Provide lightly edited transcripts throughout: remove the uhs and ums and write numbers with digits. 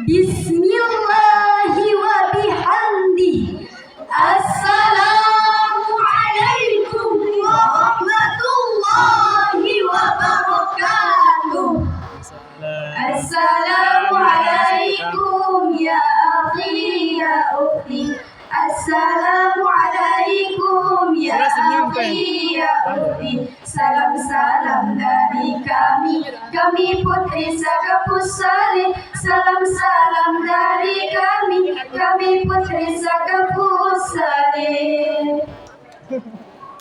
Bismillahi wa bihamdi. Assalamualaikum warahmatullahi wabarakatuh. Assalamualaikum ya akhi ya ukhti. Assalamualaikum ya akhi ya ukhti. Salam-salam dari kami Putri Zakapus Saleh. Salam-salam dari kami Putri Zakapus Saleh.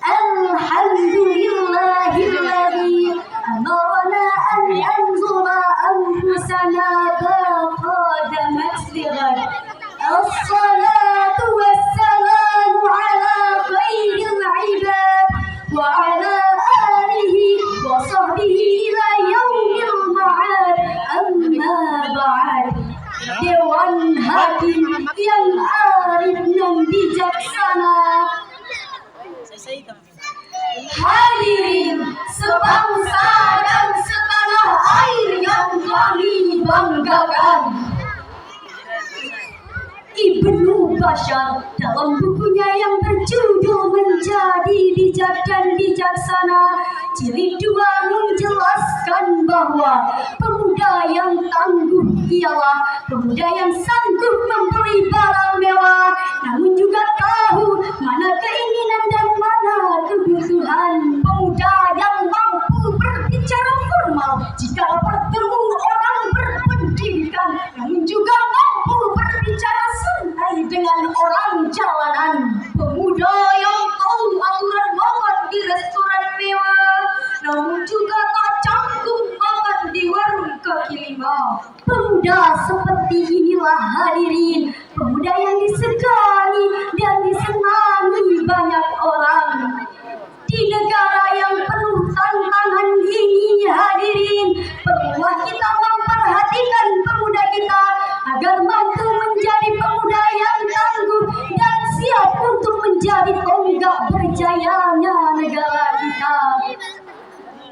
Alhamdulillahilladzi amarna an anzura anfusana faqadamat lighad. As-salatu wassalamu ala khairil ibad wa ala alihi wa sahbihi ila yaumil ma'ad. Amma ba'd. Dewan Hakim yang arif dan bijaksana, hadirin sebangsa dan setanah air yang kami banggakan. Ibnu Bashar dalam bukunya yang berjudul Menjadi Bijak dan Bijaksana jilid 2 menjelaskan bahwa pemuda yang tangguh ialah pemuda yang sanggup membeli barang mewah, namun juga tahu mana keinginan dan mana kebutuhan. Pemuda yang mampu berbicara formal jika bertemu orang berpendidikan, namun juga mampu berbicara santai dengan orang jalanan. Pemuda yang tahu aturan makan di restoran mewah, namun juga tak canggung makan di warung kaki lima. Pemuda seperti inilah hadirin, pemuda yang disegani dan disenangi banyak orang. Di negara yang penuh tantangan ini hadirin, perlulah kita memperhatikan pemuda kita agar mampu menjadi pemuda yang tangguh dan siap untuk menjadi tonggak berjayanya negara kita.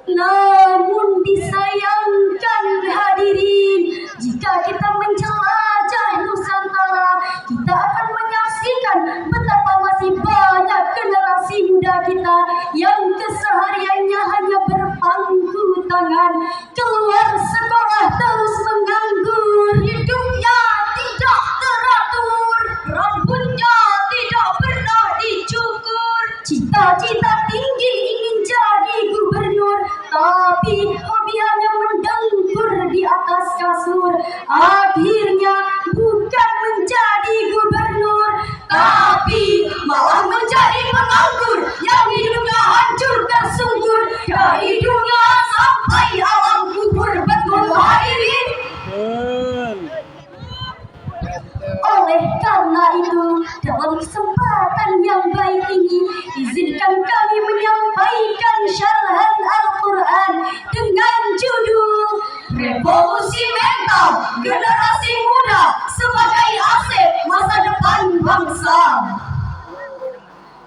Namun disayangkan hadirin, jika kita menjelajah Nusantara, kita akan menyaksikan betapa masih banyak generasi muda kita yang kesehariannya hanya berpangku tangan, keluar sekolah terus menganggur, hidupnya tidak teratur, rambutnya tidak pernah dicukur, cita-cita tinggi ingin jadi gubernur, tapi hobinya mendengkur di atas kasur. Akhirnya bukan menjadi gubernur, tapi malah menjadi penganggur yang hidupnya hancur tersungkur, dari dunia sampai alam kubur. Betul hadirin? Oleh karena itu, dalam kesempatan yang baik ini, izinkan kami menyampaikan syarahan Al-Quran dengan judul Revolusi Mental Generasi Muda sebagai Aset Masa Depan Bangsa.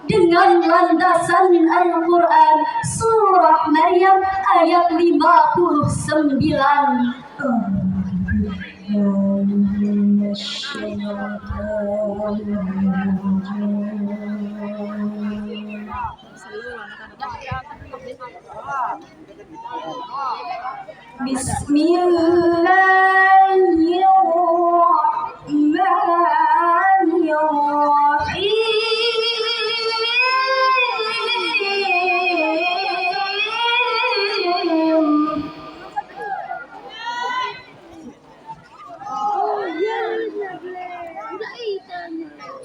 Dengan landasan Al-Quran Surah Maryam ayat 59.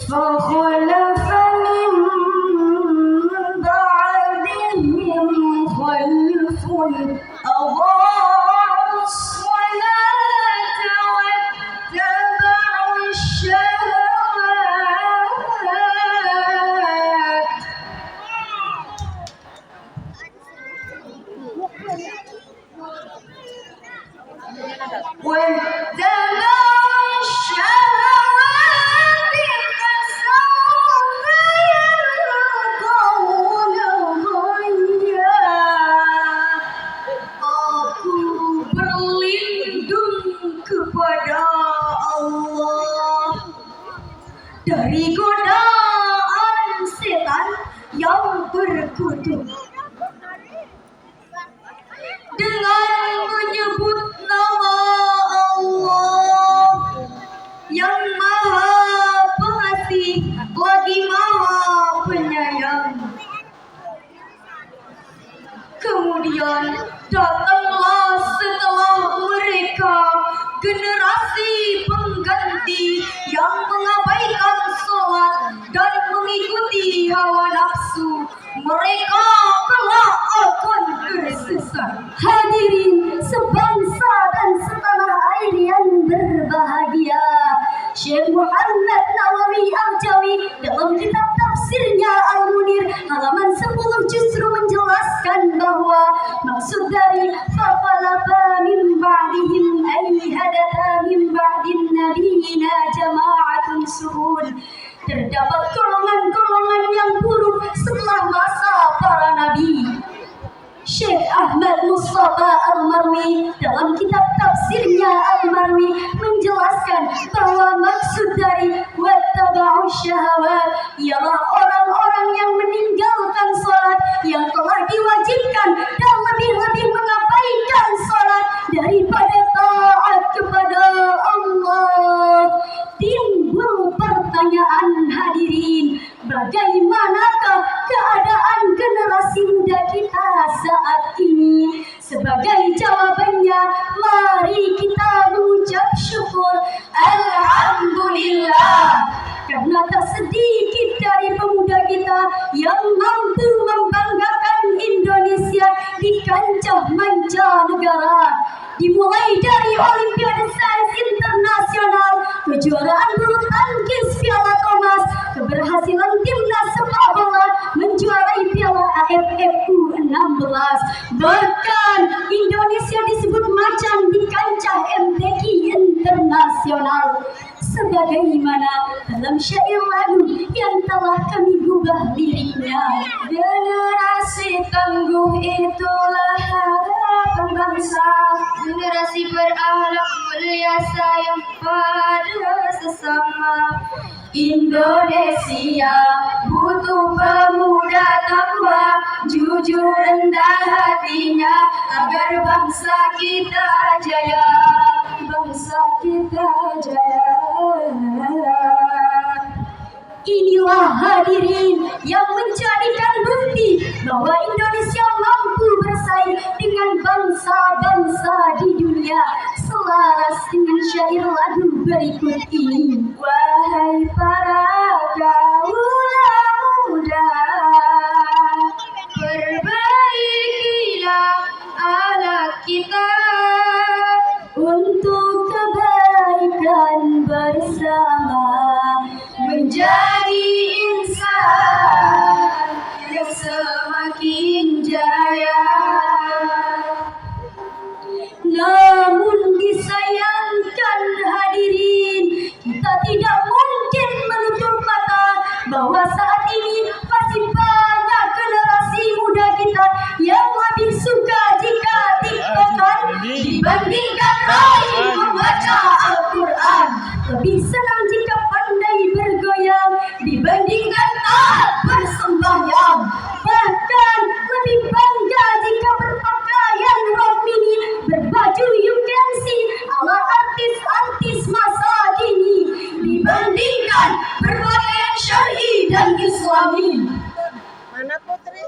فخلف من بعدهم خلف أضاعوا الصلاة واتبعوا الشهوات واتبعوا الشهوات فسوف dari godaan setan yang berkutu. Dengan menyebut nama Allah yang Maha Pengasih lagi Maha Penyayang. Kemudian datanglah setelah mereka generasi pengganti yang mengabaikan sholat dan mengikuti hawa nafsu. Mereka kelak akan tersesat. Hadirin sebangsa dan setanah air yang berbahagia, Syekh Muhammad Nawawi Al-Jawi dalam kitab tafsirnya Al-Munir halaman 10 justru menjelaskan bahwa maksud dari fafalafa min ba'dihim ay hadatha min ba'din nabiyina jama'atun su'un. Terdapat golongan-golongan yang buruk setelah masa para nabi. Syekh Ahmad Mustafa Al-Marwi dalam kitab tafsirnya Al-Marwi menjelaskan bahwa maksud dari wattaba'u syahawat ialah orang-orang yang meninggalkan sholat yang telah diwajibkan dan lebih-lebih mengabaikan sholat daripada taat kepada Allah. Timbul pertanyaan hadirin, bagaimanakah keadaan generasi muda kita saat ini? Sebagai jawabannya, mari kita mengucap syukur Alhamdulillah, karena tak sedikit dari pemuda kita yang mampu membanggakan Indonesia di kancah mancanegara. Dimulai dari Olimpiade Sains Internasional, kejuaraan bulu tangkis Piala Thomas, keberhasilan timnas sepak bola menjuarai Piala AFF U16. Bahkan Indonesia disebut macan di kancah MTQ internasional. Sebagaimana dalam syair lagu yang telah kami ubah liriknya. Generasi tangguh itulah harapan bangsa, generasi berakhlak mulia sayang pada sesama. Indonesia butuh pemuda takwa, jujur rendah hatinya, agar bangsa kita jaya, bangsa kita jaya. Inilah hadirin yang menjadikan bukti bahwa Indonesia mampu bersaing dengan bangsa-bangsa di dunia, selaras dengan syair lagu berikut ini. Wahai para kaula muda, perbaikilah akhlak kita untuk kebaikan bersama, menjadi insan yang semakin jaya. Namun disayangkan hadirin, kita tidak mungkin menutup mata bahwa saat ini masih banyak generasi muda kita yang lebih suka jika TikTokan dibandingkan rajin membaca Al-Quran, lebih senang jika pandai bergoyang dibandingkan taat bersembahyang, bahkan lebih bangga jika berpakaian rok mini, berbaju you can see ala artis-artis masa kini, dibandingkan berpakaian syar'i dan islami. Mana Putri?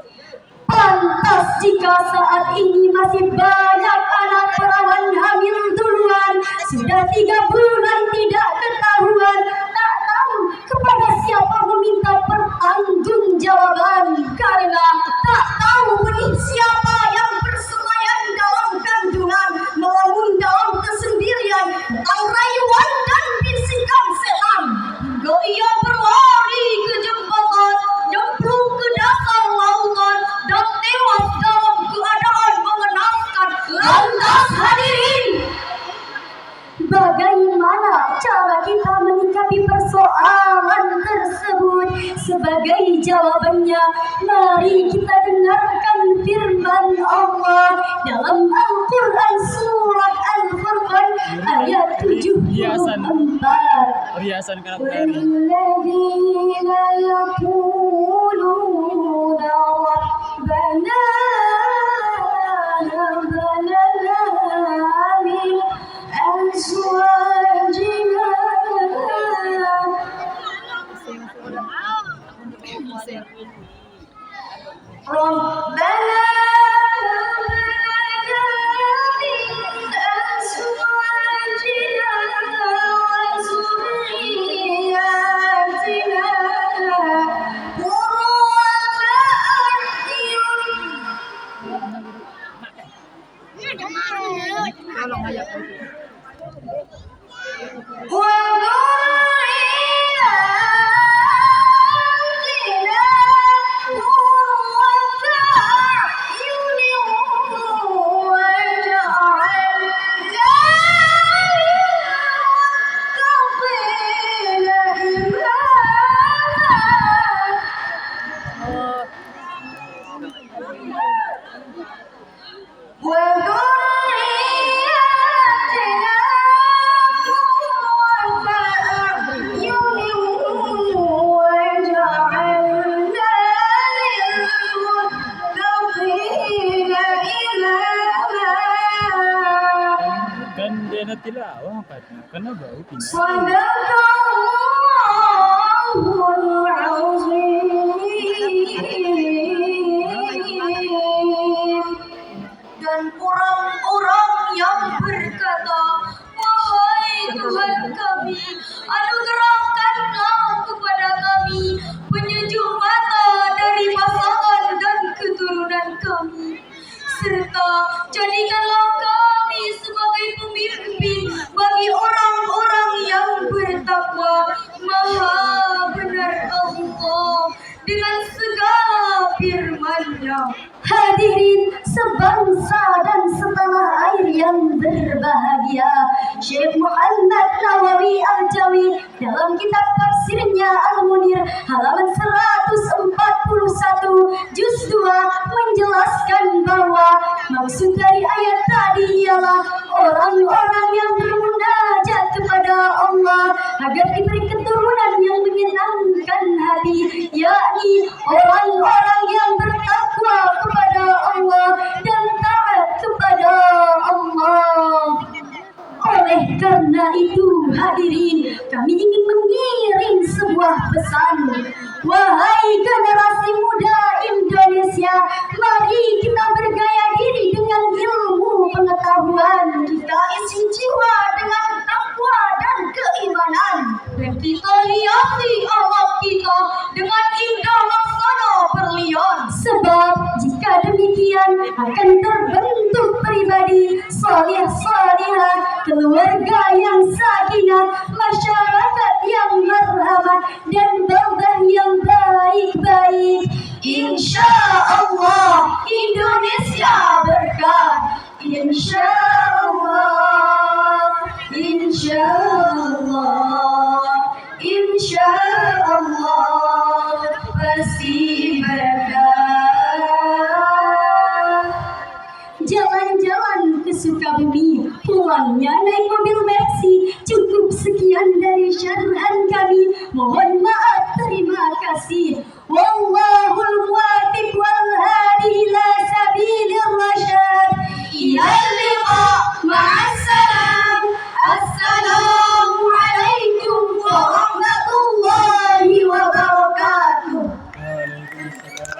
Pantas jika saat ini masih banyak anak perawan hamil duluan, sudah 3 bulan tidak ketahuan, tak tahu kepada siapa meminta pertanggungjawaban, karena tak tahu benih siapa yang bersemayam dalam kandungan, melamun dalam kesendirian, tentang rayuan dan bisikan setan, hingga ia berlari ke jembatan, nyemplung ke dasar lautan, dan tewas dalam keadaan mengenaskan. Lantas hadirin, bagaimana cara kita menyikapi persoalan tersebut? Sebagai jawabannya, mari kita dengarkan firman Allah dalam Al-Quran surat Al-Furqan ayat 74. Perhiasan karakter. والذين يقولون ربنا هب لنا من أزواجنا ربنا هب لنا من أزواجنا وذرياتنا قرة Kan dia nak tilawah patna. Kena bau pindah. Sadaqallahul azim. Dan orang-orang yang berkata, wahai Tuhan kami, anugerahkanlah kepada kami penyejuk mata dari pasangan dan keturunan kami, serta jadikanlah kami sebagai pemimpin bagi orang-orang yang bertakwa. Maha benar Allah dengan segala firman-Nya. Hadirin sebangsa dan setanah air yang berbahagia, Syekh Muhammad Nawawi Al-Jawi dalam kitab tafsirnya Al-Munir halaman 141 juz 2 menjelaskan bahwa maksud dari ayat tadi ialah orang-orang yang bermunajat kepada Allah agar diberi keturunan yang menyenangkan hati, yakni orang-orang yang bertakwa kepada Allah dan taat kepada Allah. Oleh karena itu, hadirin, kami ingin mengirim sebuah pesan. Wahai generasi muda Indonesia, mari kita bergaya diri dengan ilmu pengetahuan. Kita isi jiwa dengan takwa dan keimanan. Dan kita hiasi alam kita dengan indah laksana berlian. Sebab jika demikian akan terbentuk pribadi salih-salihah, keluarga yang sakinah, masyarakat yang marhamah, dan bangsa yang baik-baik. Insya Allah Indonesia berkah. Insya Allah, insya Allah, insya Allah pasti berkah. Jalan-jalan ke Sukabumi, pulangnya naik mobil Mercy. Cukup sekian dari syarahan kami. Mohon maaf, terima kasih. Wallahul muwaffiq wal hadi ila sabilir rasyad. Ila liqa, ma'assalam. Assalamualaikum warahmatullahi wabarakatuh. Waalaikumsalam.